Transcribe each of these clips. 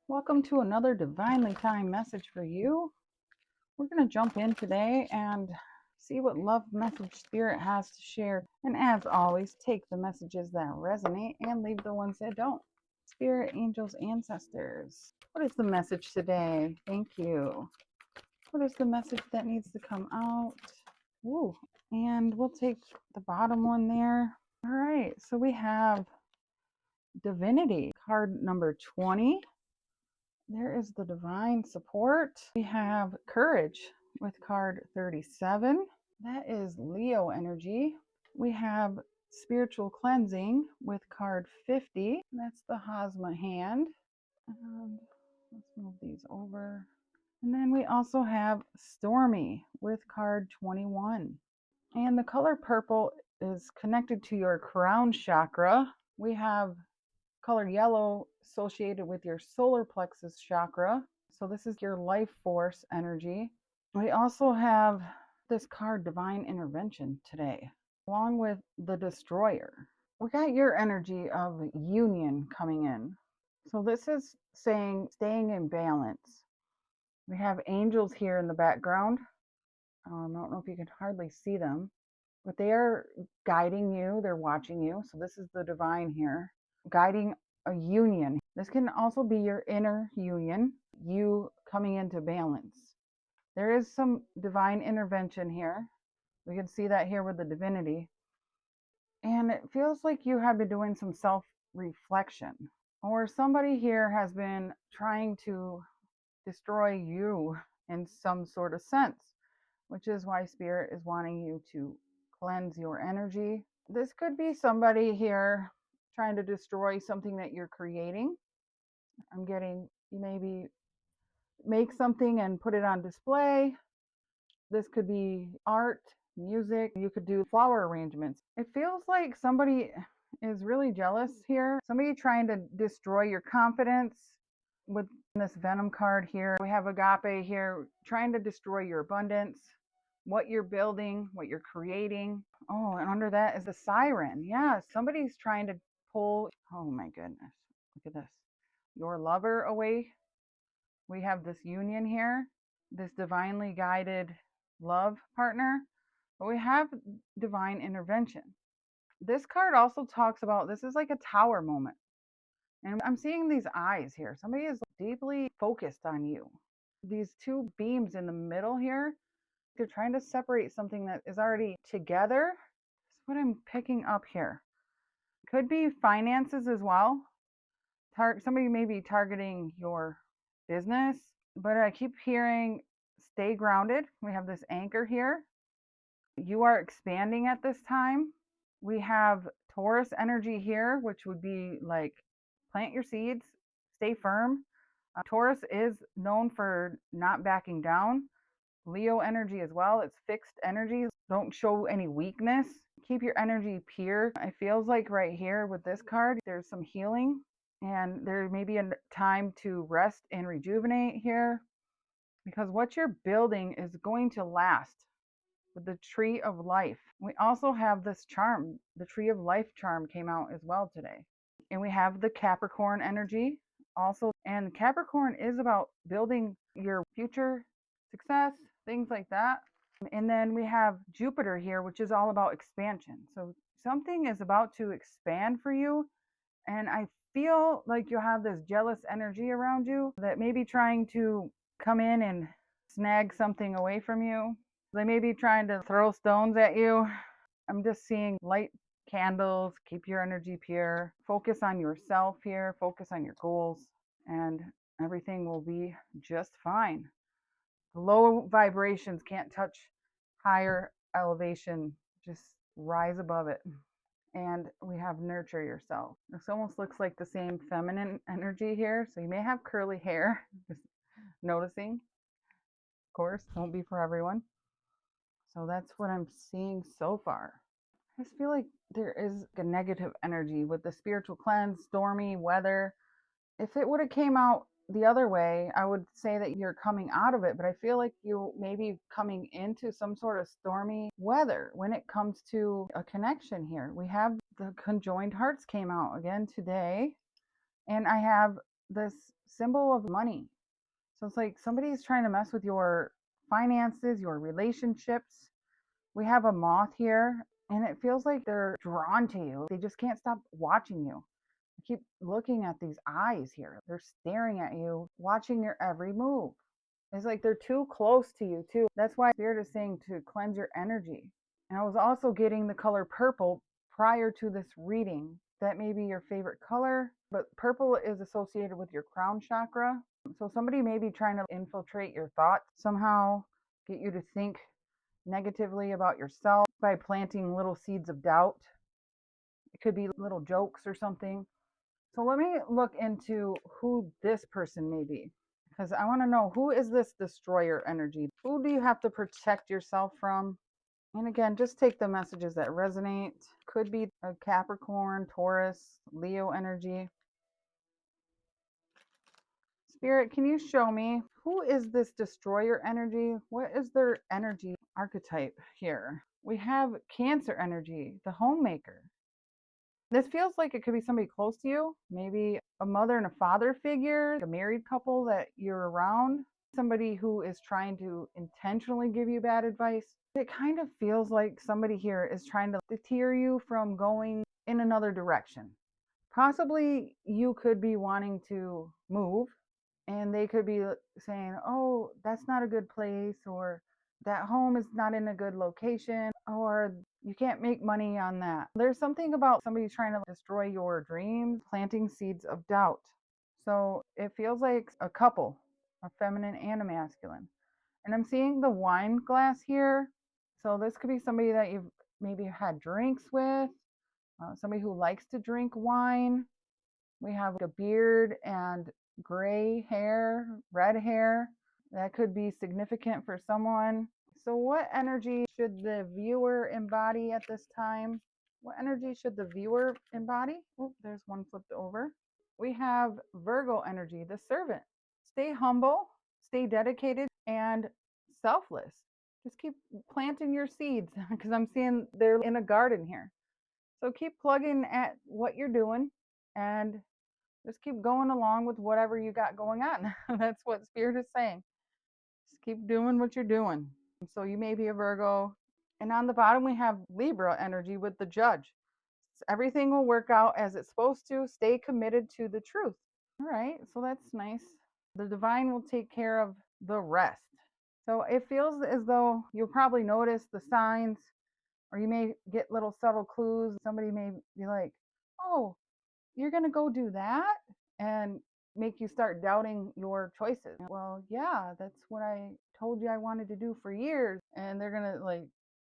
Welcome to another divinely timed message for you. We're going to jump in today and see what love message spirit has to share. And as always, take the messages that resonate and leave the ones that don't. Spirit, angels, ancestors. What is the message today? Thank you. What is the message that needs to come out? Ooh, and we'll take the bottom one there. All right, so we have Divinity, card number 20. There is the divine support. We have courage with card 37. That is Leo energy. We have spiritual cleansing with card 50. That's the Hosma hand. And let's move these over. And then we also have stormy with card 21. And the color purple is connected to your crown chakra. We have color yellow associated with your solar plexus chakra. So this is your life force energy. We also have this card, Divine Intervention, today, along with the Destroyer. We got your energy of union coming in. So this is saying staying in balance. We have angels here in the background. I don't know if you can hardly see them, but they are guiding you. They're watching you. So this is the divine here, guiding a union. This can also be your inner union, you coming into balance. There is some divine intervention here. We can see that here with the divinity. And it feels like you have been doing some self-reflection, or somebody here has been trying to destroy you in some sort of sense, which is why Spirit is wanting you to cleanse your energy. This could be somebody here trying to destroy something that you're creating. I'm getting, you maybe make something and put it on display. This could be art, music. You could do flower arrangements. It feels like somebody is really jealous here. Somebody trying to destroy your confidence. With this Venom card here, we have Agape here, trying to destroy your abundance, what you're building, what you're creating. Oh, and under that is the Siren. Yeah, somebody's trying to pull, oh my goodness, look at this, your lover away. We have this union here, this divinely guided love partner, but we have divine intervention. This card also talks about, this is like a tower moment. And I'm seeing these eyes here. Somebody is deeply focused on you. These two beams in the middle here, they're trying to separate something that is already together. That's what I'm picking up here. Could be finances as well. Somebody may be targeting your business, but I keep hearing stay grounded. We have this anchor here. You are expanding at this time. We have Taurus energy here, which would be like plant your seeds, stay firm. Taurus is known for not backing down. Leo energy as well. It's fixed energy. Don't show any weakness. Keep your energy pure. It feels like right here with this card, there's some healing, and there may be a time to rest and rejuvenate here, because what you're building is going to last. With the Tree of Life, we also have this charm. The Tree of Life charm came out as well today. And we have the Capricorn energy also. And Capricorn is about building your future success, things like that. And then we have Jupiter here, which is all about expansion. So something is about to expand for you. And I feel like you have this jealous energy around you that may be trying to come in and snag something away from you. They may be trying to throw stones at you. I'm just seeing light candles, keep your energy pure, focus on yourself here, focus on your goals, and everything will be just fine. Low vibrations can't touch higher elevation, just rise above it. And we have nurture yourself. This almost looks like the same feminine energy here. So you may have curly hair, just noticing. Of course, won't be for everyone. So that's what I'm seeing so far. I just feel like there is a negative energy with the spiritual cleanse, stormy weather. If it would have came out the other way, I would say that you're coming out of it, but I feel like you may be coming into some sort of stormy weather when it comes to a connection here. We have the conjoined hearts came out again today, and I have this symbol of money. So it's like somebody's trying to mess with your finances, your relationships. We have a moth here, and it feels like they're drawn to you. They just can't stop watching you. I keep looking at these eyes here. They're staring at you, watching your every move. It's like they're too close to you, too. That's why Spirit is saying to cleanse your energy. And I was also getting the color purple prior to this reading. That may be your favorite color, but purple is associated with your crown chakra. So somebody may be trying to infiltrate your thoughts somehow, get you to think negatively about yourself by planting little seeds of doubt. It could be little jokes or something. So let me look into who this person may be, because I want to know, who is this destroyer energy? Who do you have to protect yourself from? And again, just take the messages that resonate. Could be a Capricorn, Taurus, Leo energy. Spirit, can you show me, who is this destroyer energy? What is their energy archetype here? We have Cancer energy, the homemaker. This feels like it could be somebody close to you, maybe a mother and a father figure, a married couple that you're around, somebody who is trying to intentionally give you bad advice. It kind of feels like somebody here is trying to deter you from going in another direction. Possibly you could be wanting to move, and they could be saying, oh, that's not a good place, or that home is not in a good location, or you can't make money on that. There's something about somebody trying to destroy your dreams, planting seeds of doubt. So it feels like a couple, a feminine and a masculine. And I'm seeing the wine glass here. So this could be somebody that you've maybe had drinks with, somebody who likes to drink wine. We have a beard and gray hair, red hair. That could be significant for someone. So, what energy should the viewer embody at this time? What energy should the viewer embody? Oh, there's one flipped over. We have Virgo energy, the servant. Stay humble, stay dedicated, and selfless. Just keep planting your seeds, because I'm seeing they're in a garden here. So keep plugging at what you're doing, and just keep going along with whatever you got going on. That's what Spirit is saying. Just keep doing what you're doing. So you may be a Virgo. And on the bottom, we have Libra energy with the judge. Everything will work out as it's supposed to. Stay committed to the truth. All right, so that's nice. The divine will take care of the rest. So it feels as though you'll probably notice the signs, or you may get little subtle clues. Somebody may be like, oh, you're going to go do that, and make you start doubting your choices. Well, yeah, that's what I told you I wanted to do for years. And they're going to like,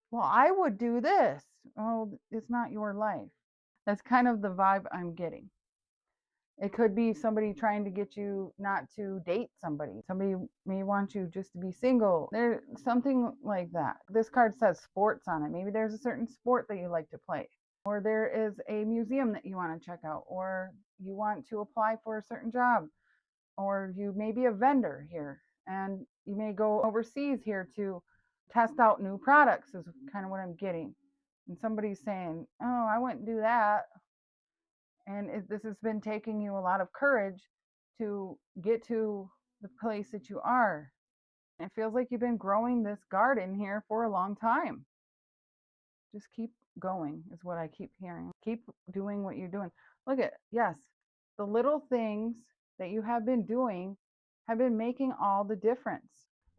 well, I would do this. Oh, it's not your life. That's kind of the vibe I'm getting. It could be somebody trying to get you not to date somebody. Somebody may want you just to be single. There's something like that. This card says sports on it. Maybe there's a certain sport that you like to play, or there is a museum that you want to check out, or you want to apply for a certain job, or you may be a vendor here and you may go overseas here to test out new products, is kind of what I'm getting. And somebody's saying, oh, I wouldn't do that. And this has been taking you a lot of courage to get to the place that you are. It feels like you've been growing this garden here for a long time. Just keep going, is what I keep hearing. Keep doing what you're doing. Look at, yes, the little things that you have been doing have been making all the difference.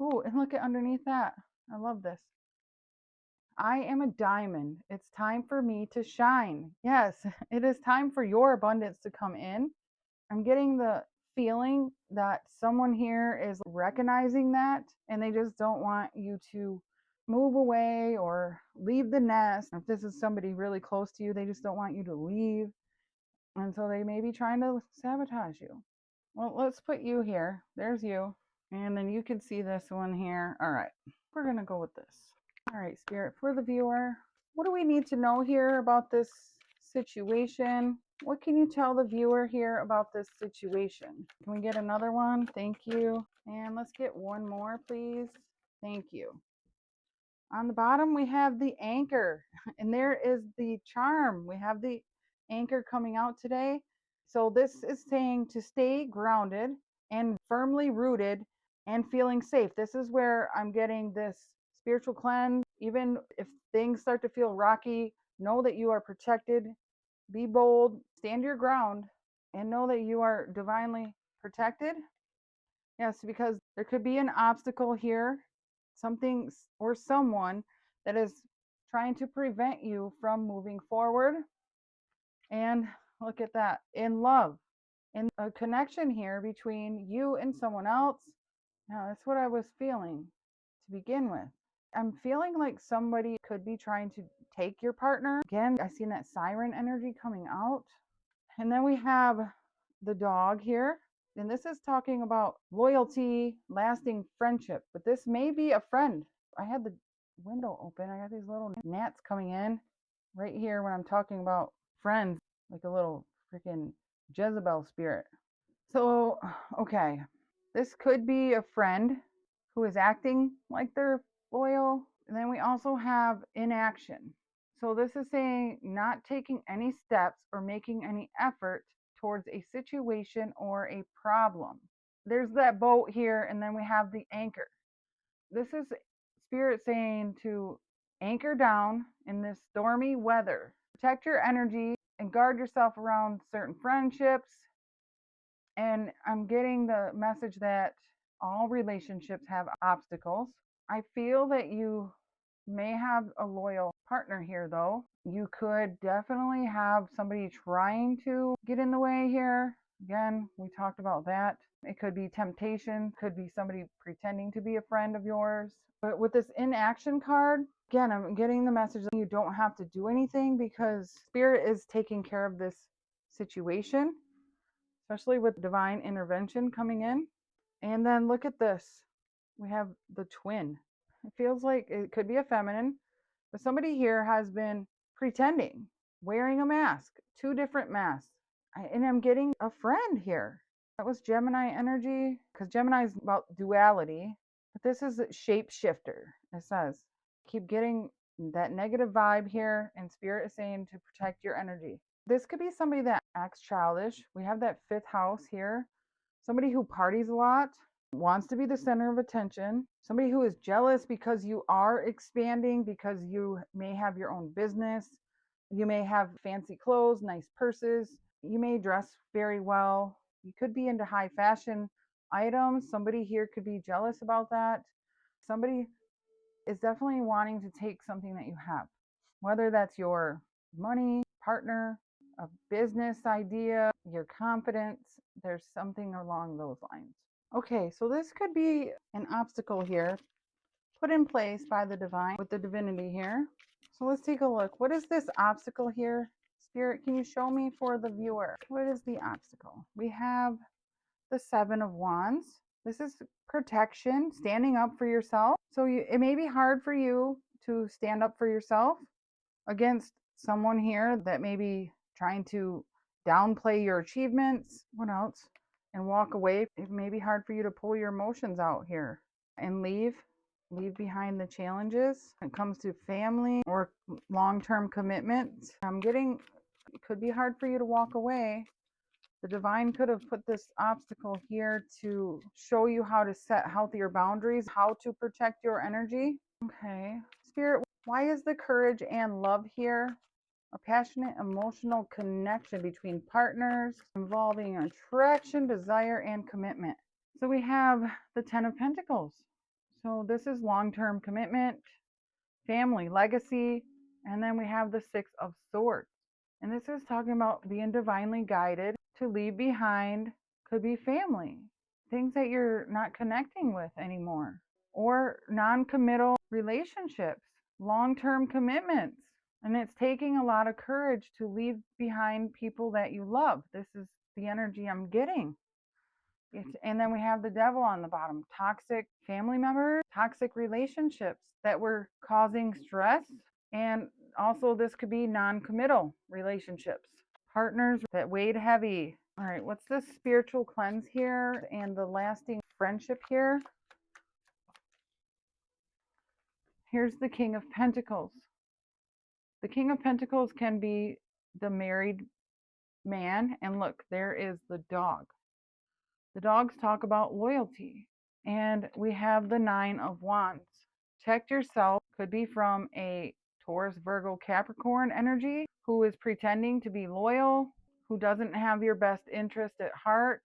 Ooh, and look at underneath that. I love this. I am a diamond. It's time for me to shine. Yes, it is time for your abundance to come in. I'm getting the feeling that someone here is recognizing that, and they just don't want you to move away or leave the nest. If this is somebody really close to you, they just don't want you to leave. And so they may be trying to sabotage you. Well, let's put you here. There's you. And then you can see this one here. All right, we're going to go with this. All right, Spirit, for the viewer, what do we need to know here about this situation? What can you tell the viewer here about this situation? Can we get another one? Thank you. And let's get one more, please. Thank you. On the bottom, we have the anchor, and there is the charm. We have the anchor coming out today. So this is saying to stay grounded and firmly rooted and feeling safe. This is where I'm getting this spiritual cleanse. Even if things start to feel rocky, know that you are protected. Be bold, stand your ground, and know that you are divinely protected. Yes, because there could be an obstacle here, something or someone that is trying to prevent you from moving forward. And look at that, in love, in a connection here between you and someone else. Now, that's what I was feeling to begin with. I'm feeling like somebody could be trying to take your partner. Again, I seen that siren energy coming out. And then we have the dog here. And this is talking about loyalty, lasting friendship. But this may be a friend. I had the window open. I got these little gnats coming in right here when I'm talking about friends, like a little freaking Jezebel spirit. So, okay, this could be a friend who is acting like they're loyal. And then we also have inaction. So this is saying not taking any steps or making any effort towards a situation or a problem. There's that boat here, and then we have the anchor. This is spirit saying to anchor down in this stormy weather. Protect your energy and guard yourself around certain friendships. And I'm getting the message that all relationships have obstacles. I feel that you may have a loyal partner here, though. You could definitely have somebody trying to get in the way here. Again, we talked about that. It could be temptation, could be somebody pretending to be a friend of yours. But with this inaction card, again, I'm getting the message that you don't have to do anything because Spirit is taking care of this situation, especially with divine intervention coming in. And then look at this. We have the twin. It feels like it could be a feminine, but somebody here has been pretending, wearing a mask, two different masks. And I'm getting a friend here. That was Gemini energy, because Gemini is about duality, but this is a shapeshifter. It says, keep getting that negative vibe here, and Spirit is saying to protect your energy. This could be somebody that acts childish. We have that fifth house here. Somebody who parties a lot, wants to be the center of attention, somebody who is jealous because you are expanding, because you may have your own business, you may have fancy clothes, nice purses, you may dress very well, you could be into high fashion items. Somebody here could be jealous about that. Somebody is definitely wanting to take something that you have, whether that's your money, partner, a business idea, your confidence. There's something along those lines. Okay, so this could be an obstacle here put in place by the divine with the divinity here. So let's take a look. What is this obstacle here? Spirit, can you show me for the viewer? What is the obstacle? We have the Seven of Wands. This is protection, standing up for yourself. So it may be hard for you to stand up for yourself against someone here that may be trying to downplay your achievements. What else? And walk away. It may be hard for you to pull your emotions out here and leave behind the challenges when it comes to family or long-term commitments. I'm getting, it could be hard for you to walk away. The divine could have put this obstacle here to show you how to set healthier boundaries, how to protect your energy. Okay. Spirit, why is the courage and love here? A passionate emotional connection between partners involving attraction, desire, and commitment. So we have the Ten of Pentacles. So this is long-term commitment, family, legacy, and then we have the Six of Swords. And this is talking about being divinely guided to leave behind, could be family, things that you're not connecting with anymore, or non-committal relationships, long-term commitments. And it's taking a lot of courage to leave behind people that you love. This is the energy I'm getting. And then we have the devil on the bottom, toxic family members, toxic relationships that were causing stress. And also this could be non-committal relationships, partners that weighed heavy. All right, what's this spiritual cleanse here and the lasting friendship here? Here's the King of Pentacles. The King of Pentacles can be the married man, and look, there is the dog. The dogs talk about loyalty. And we have the Nine of Wands. Protect yourself could be from a Taurus, Virgo, Capricorn energy who is pretending to be loyal, who doesn't have your best interest at heart.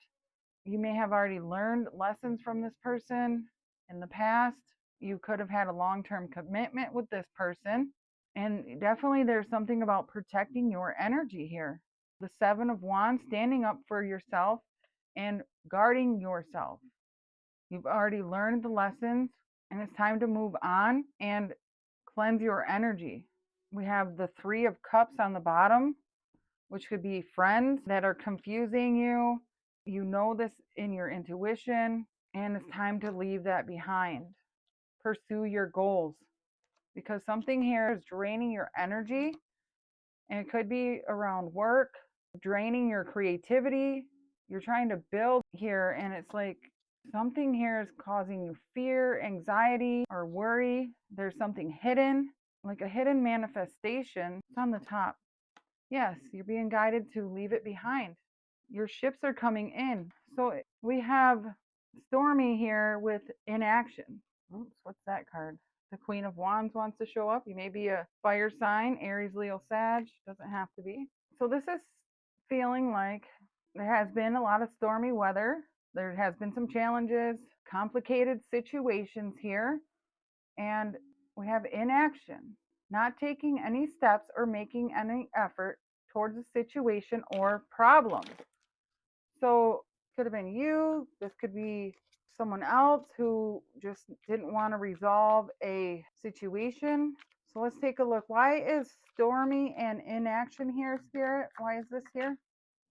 You may have already learned lessons from this person in the past. You could have had a long-term commitment with this person. And definitely there's something about protecting your energy here. The Seven of Wands, standing up for yourself and guarding yourself. You've already learned the lessons, and it's time to move on and cleanse your energy. We have the Three of Cups on the bottom, which could be friends that are confusing you. You know this in your intuition, and it's time to leave that behind. Pursue your goals, because something here is draining your energy, and it could be around work, draining your creativity. You're trying to build here, and it's like something here is causing you fear, anxiety, or worry. There's something hidden, like a hidden manifestation. It's on the top. Yes, you're being guided to leave it behind. Your ships are coming in. So we have Stormy here with inaction. Oops, what's that card? The Queen of Wands wants to show up. You may be a fire sign, Aries, Leo, Sag. Doesn't have to be. So this is feeling like there has been a lot of stormy weather. There has been some challenges, complicated situations here. And we have inaction, not taking any steps or making any effort towards a situation or problem. So could have been you. This could be someone else who just didn't want to resolve a situation. So let's take a look. Why is stormy and inaction here, Spirit? Why is this here?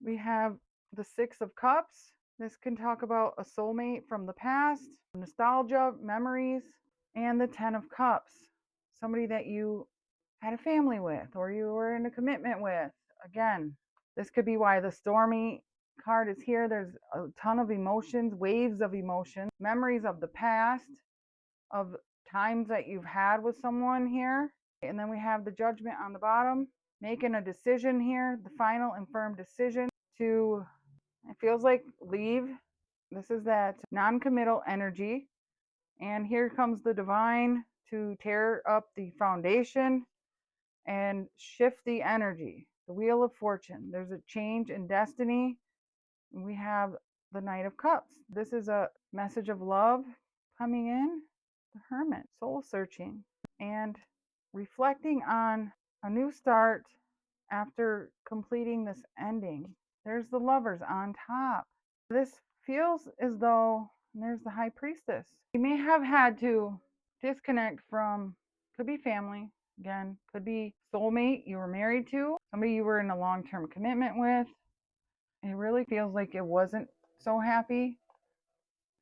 We have the Six of Cups. This can talk about a soulmate from the past, nostalgia, memories, and the Ten of Cups. Somebody that you had a family with or you were in a commitment with. Again, this could be why the stormy card is here. There's a ton of emotions, waves of emotions, memories of the past, of times that you've had with someone here. And then we have the Judgment on the bottom, making a decision here, the final and firm decision to, it feels like, leave. This is that non-committal energy. And here comes the divine to tear up the foundation and shift the energy. The Wheel of Fortune. There's a change in destiny. We have the Knight of Cups. This is a message of love coming in. The Hermit, soul searching and reflecting on a new start after completing this ending. There's the Lovers on top. This feels as though, and there's the High Priestess. You may have had to disconnect from, could be family, again, could be soulmate you were married to, somebody you were in a long-term commitment with. It really feels like it wasn't so happy.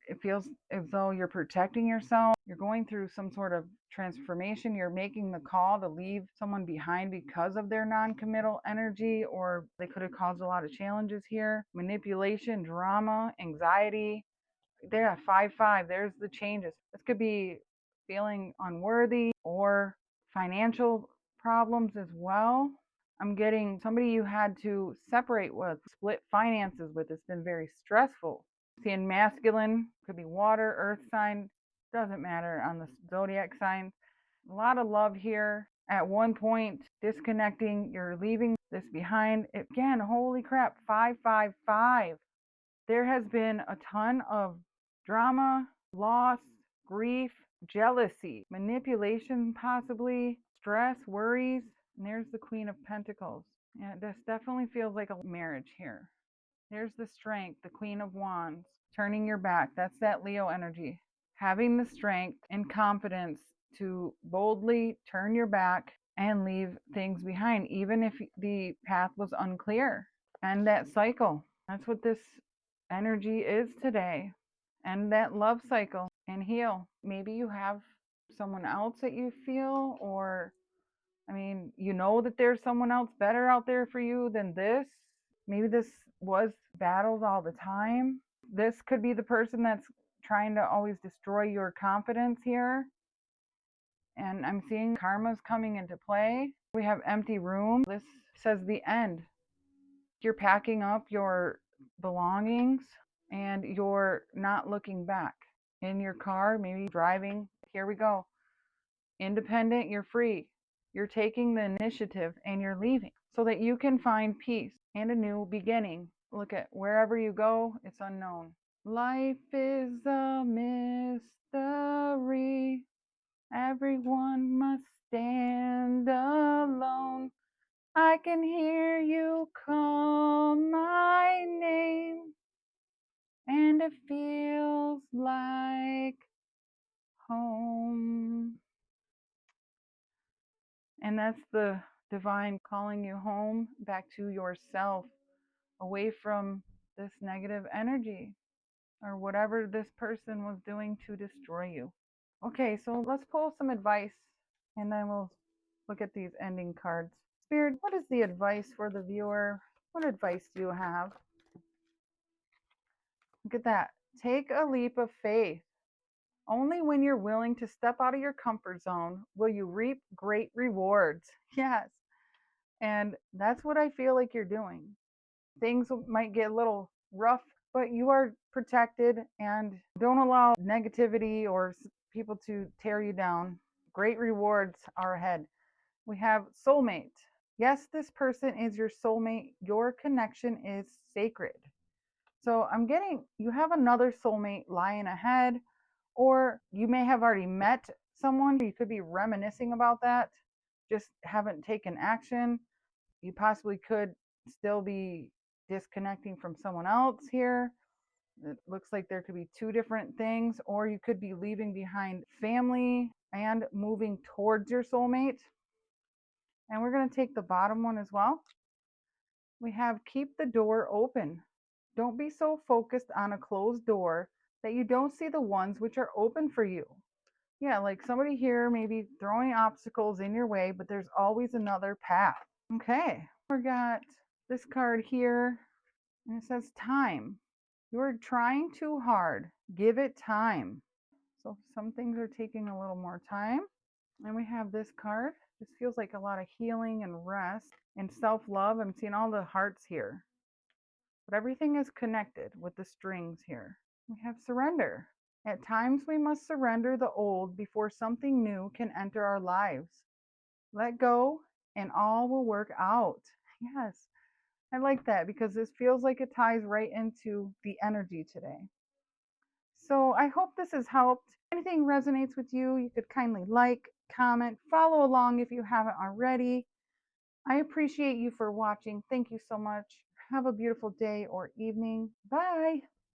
It feels as though you're protecting yourself. You're going through some sort of transformation. You're making the call to leave someone behind because of their non-committal energy, or they could have caused a lot of challenges here. Manipulation, drama, anxiety. There, 5-5. There's the changes. This could be feeling unworthy or financial problems as well. I'm getting somebody you had to separate with, split finances with. It's been very stressful. Seeing masculine, could be water, earth sign, doesn't matter on the zodiac signs. A lot of love here. At one point, disconnecting, you're leaving this behind. Again, holy crap, 5-5-5. There has been a ton of drama, loss, grief, jealousy, manipulation, possibly stress, worries. And there's the Queen of Pentacles. Yeah, this definitely feels like a marriage here. There's the Strength, the Queen of Wands, turning your back. That's that Leo energy. Having the strength and confidence to boldly turn your back and leave things behind, even if the path was unclear. And that cycle. That's what this energy is today. And that love cycle and heal. Maybe you have someone else that you feel, or I mean, you know that there's someone else better out there for you than this. Maybe this was battles all the time. This could be the person that's trying to always destroy your confidence here. And I'm seeing karma's coming into play. We have empty room. This says the end. You're packing up your belongings and you're not looking back. In your car, maybe driving. Here we go. Independent, you're free. You're taking the initiative and you're leaving so that you can find peace and a new beginning. Look at wherever you go, it's unknown. Life is a mystery. Everyone must stand alone. I can hear you call my name, and it feels like home. And that's the divine calling you home, back to yourself, away from this negative energy or whatever this person was doing to destroy you. Okay, so let's pull some advice and then we'll look at these ending cards. Spirit, what is the advice for the viewer? What advice do you have? Look at that. Take a leap of faith. Only when you're willing to step out of your comfort zone will you reap great rewards. Yes. And that's what I feel like you're doing. Things might get a little rough, but you are protected, and don't allow negativity or people to tear you down. Great rewards are ahead. We have soulmate. Yes, this person is your soulmate. Your connection is sacred. So I'm getting you have another soulmate lying ahead, or you may have already met someone. You could be reminiscing about that, just haven't taken action. You possibly could still be disconnecting from someone else here. It looks like there could be two different things, or you could be leaving behind family and moving towards your soulmate. And we're going to take the bottom one as well. We have keep the door open. Don't be so focused on a closed door that you don't see the ones which are open for you. Yeah, like somebody here maybe throwing obstacles in your way, but there's always another path. Okay, we got this card here, and it says time. You're trying too hard. Give it time. So some things are taking a little more time. And we have this card. This feels like a lot of healing and rest and self-love. I'm seeing all the hearts here. But everything is connected with the strings here. We have surrender. At times we must surrender the old before something new can enter our lives. Let go and all will work out. Yes, I like that because this feels like it ties right into the energy today. So I hope this has helped. If anything resonates with you, you could kindly like, comment, follow along if you haven't already. I appreciate you for watching. Thank you so much. Have a beautiful day or evening. Bye.